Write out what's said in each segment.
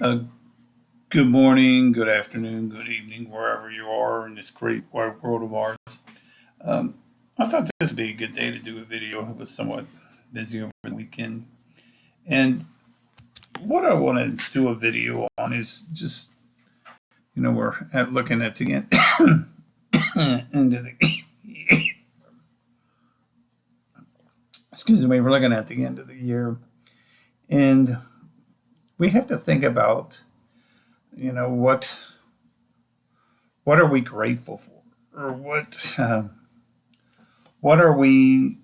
Uh, Good morning, good afternoon, good evening, wherever you are in this great wide world of ours. Um, I thought this would be a good day to do a video. I was somewhat busy over the weekend. And what I want to do a video on is just, we're looking at the end, end of the, excuse me, we're looking at the end of the year. And we have to think about, you know, what are we grateful for? Or what are we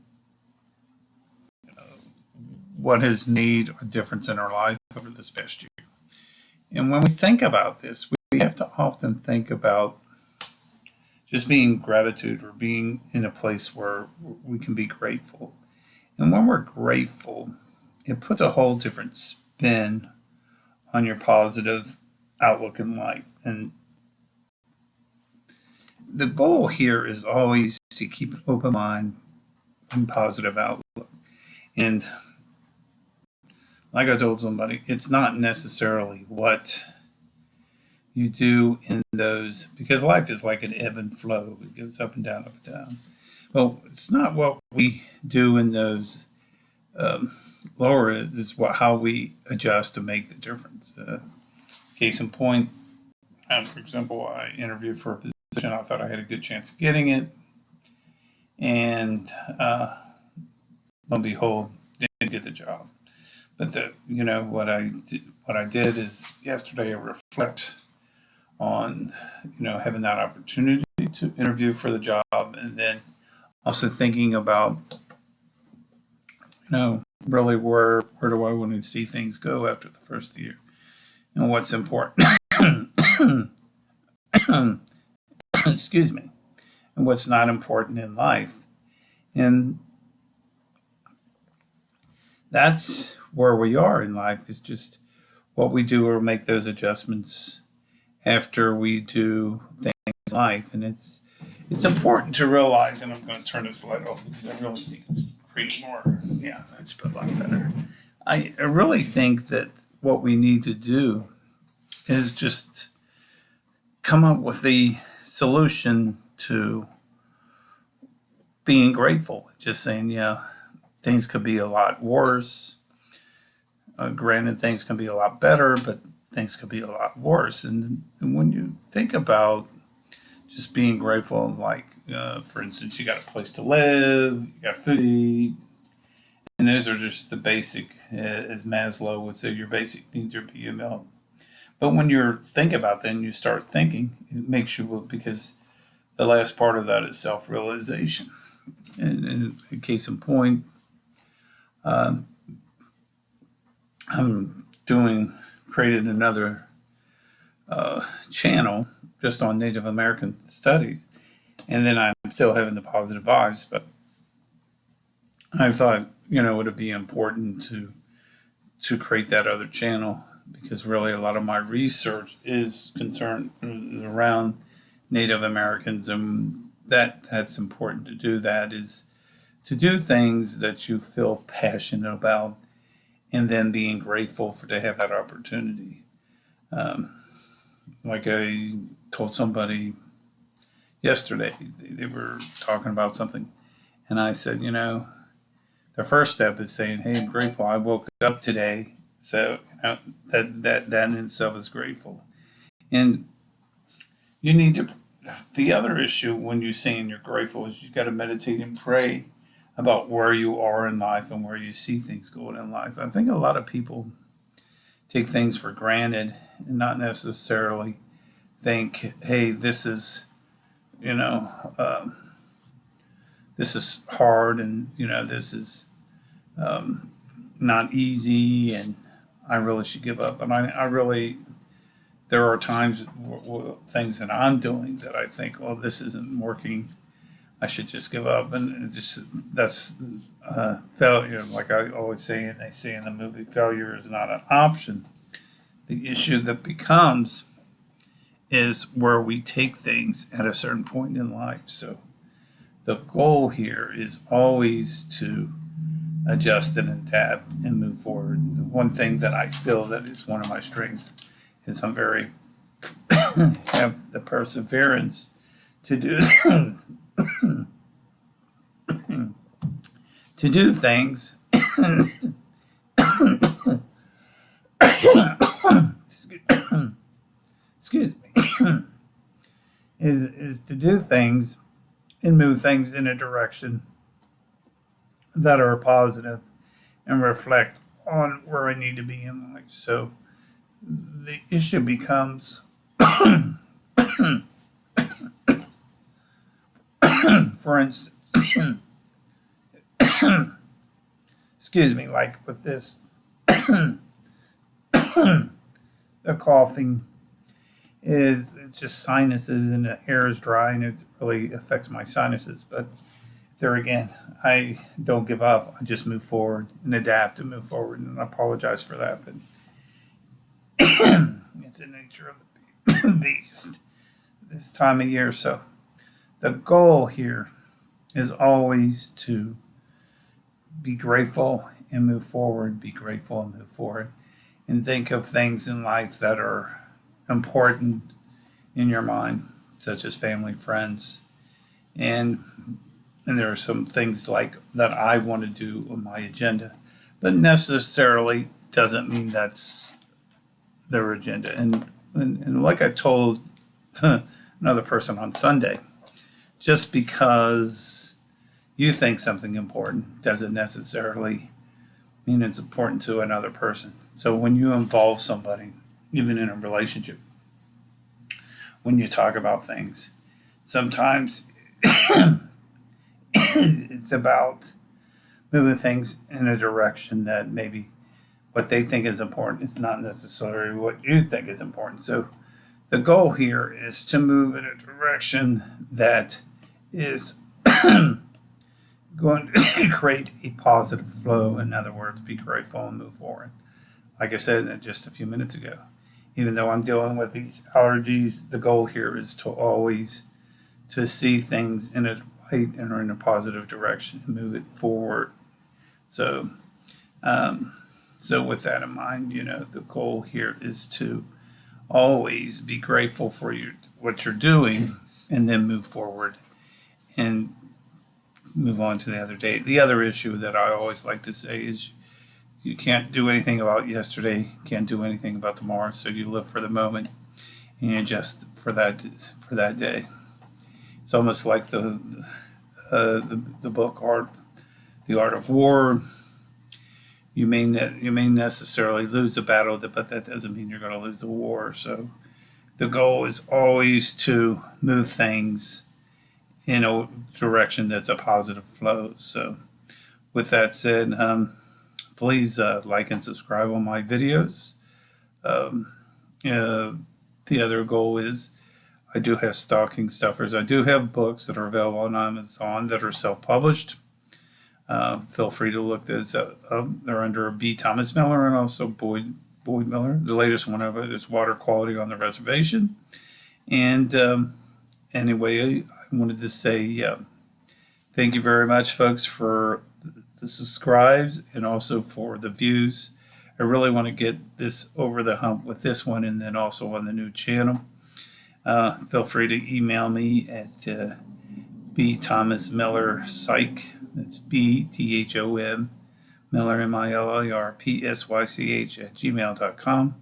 what has made a difference in our life over this past year. And when we think about this, we have to often think about just being gratitude or being in a place where we can be grateful. And when we're grateful, it puts a whole different spin on your positive outlook in life. And the goal here is always to keep an open mind and positive outlook. And like I told somebody, it's not necessarily what you do in those, because life is like an ebb and flow. It goes up and down. Well, it's not what we do in those lower, is what how we adjust to make the difference. Case in point, for example, I interviewed for a position. I thought I had a good chance of getting it, and lo and behold, didn't get the job. But what I did is yesterday I reflect on having that opportunity to interview for the job, and then also thinking about really where do I want to see things go after the first year, and what's important. Excuse me. And what's not important in life. And that's where we are in life, is just what we do or make those adjustments after we do things in life. And it's important to realize, and I'm going to turn this light off because I really think it's creating more. Yeah, that's a lot better. I really think that what we need to do is just come up with the solution to being grateful. Just saying, yeah, things could be a lot worse. Granted, things can be a lot better, but things could be a lot worse. And when you think about just being grateful, like, for instance, you got a place to live, you got food to eat, and those are just the basic, as Maslow would say, your basic needs are being met. But when you think about that and you start thinking, it makes you, because the last part of that is self-realization. And in case in point, um, created another channel just on Native American studies, and then I'm still having the positive vibes. But I thought, it would be important to create that other channel, because really a lot of my research is concerned around Native Americans, and that's important to do. That is to do things that you feel passionate about, and then being grateful to have that opportunity. Um, like I told somebody yesterday, they were talking about something, and I said, the first step is saying, "Hey, I'm grateful. I woke up today." So that in itself is grateful. And you need to. The other issue when you're saying you're grateful is you got to meditate and pray about where you are in life and where you see things going in life. I think a lot of people take things for granted and not necessarily think, "Hey, you know, um, this is hard, and this is um, not easy, and I really should give up." And I really, there are times, things that I'm doing that I think, "Oh, this isn't working. I should just give up." And that's failure. Like I always say, and they say in the movie, failure is not an option. The issue that becomes is where we take things at a certain point in life. So the goal here is always to adjust and adapt and move forward. The one thing that I feel that is one of my strengths is I'm very have the perseverance to do to do things. Excuse me. Is to do things and move things in a direction that are positive and reflect on where I need to be in life. So the issue becomes, for instance, excuse me, like with this, the coughing is it's just sinuses and the air is dry and it really affects my sinuses. But there again, I don't give up. I just move forward and adapt and move forward. And I apologize for that, but it's the nature of the beast this time of year. So the goal here is always to be grateful and move forward, be grateful and move forward, and think of things in life that are important in your mind, such as family, friends, and there are some things like that I want to do on my agenda, but necessarily doesn't mean that's their agenda. And like I told another person on Sunday, just because you think something important doesn't necessarily mean it's important to another person. So when you involve somebody, even in a relationship, when you talk about things, sometimes it's about moving things in a direction that maybe what they think is important is not necessarily what you think is important. So the goal here is to move in a direction that is going to create a positive flow. In other words, be grateful and move forward. Like I said just a few minutes ago, even though I'm dealing with these allergies, the goal here is to always to see things in a light and in a positive direction and move it forward. So, so with that in mind, the goal here is to always be grateful for what you're doing, and then move forward and move on to the other day. The other issue that I always like to say is you can't do anything about yesterday, can't do anything about tomorrow. So you live for the moment and adjust for that day. It's almost like the book Art, the Art of War. You may necessarily lose a battle, but that doesn't mean you're going to lose the war. So the goal is always to move things in a direction that's a positive flow. So with that said, please like and subscribe on my videos. The other goal is I do have stocking stuffers. I do have books that are available on Amazon that are self-published. Feel free to look those up. They're under B. Thomas Miller and also Boyd Miller. The latest one of it is Water Quality on the Reservation. And anyway, I wanted to say thank you very much, folks, for the subscribes and also for the views. I really want to get this over the hump with this one and then also on the new channel. Feel free to email me at B. Thomas Miller Psych. That's BTHOM Miller MILLERPSYCH at gmail.com.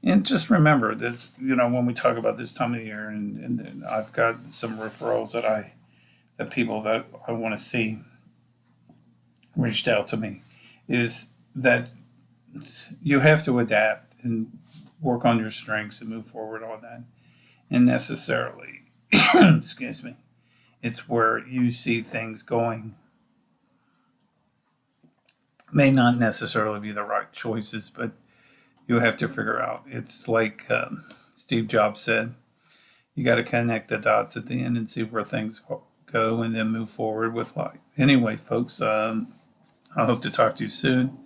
And just remember that when we talk about this time of the year, and I've got some referrals that people that I want to see reached out to me, is that you have to adapt and work on your strengths and move forward on that. And necessarily, excuse me, it's where you see things going may not necessarily be the right choices, but you have to figure out. It's like Steve Jobs said, you got to connect the dots at the end and see where things go and then move forward with life. Anyway, folks, I hope to talk to you soon,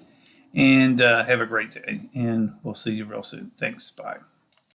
and have a great day, and we'll see you real soon. Thanks. Bye.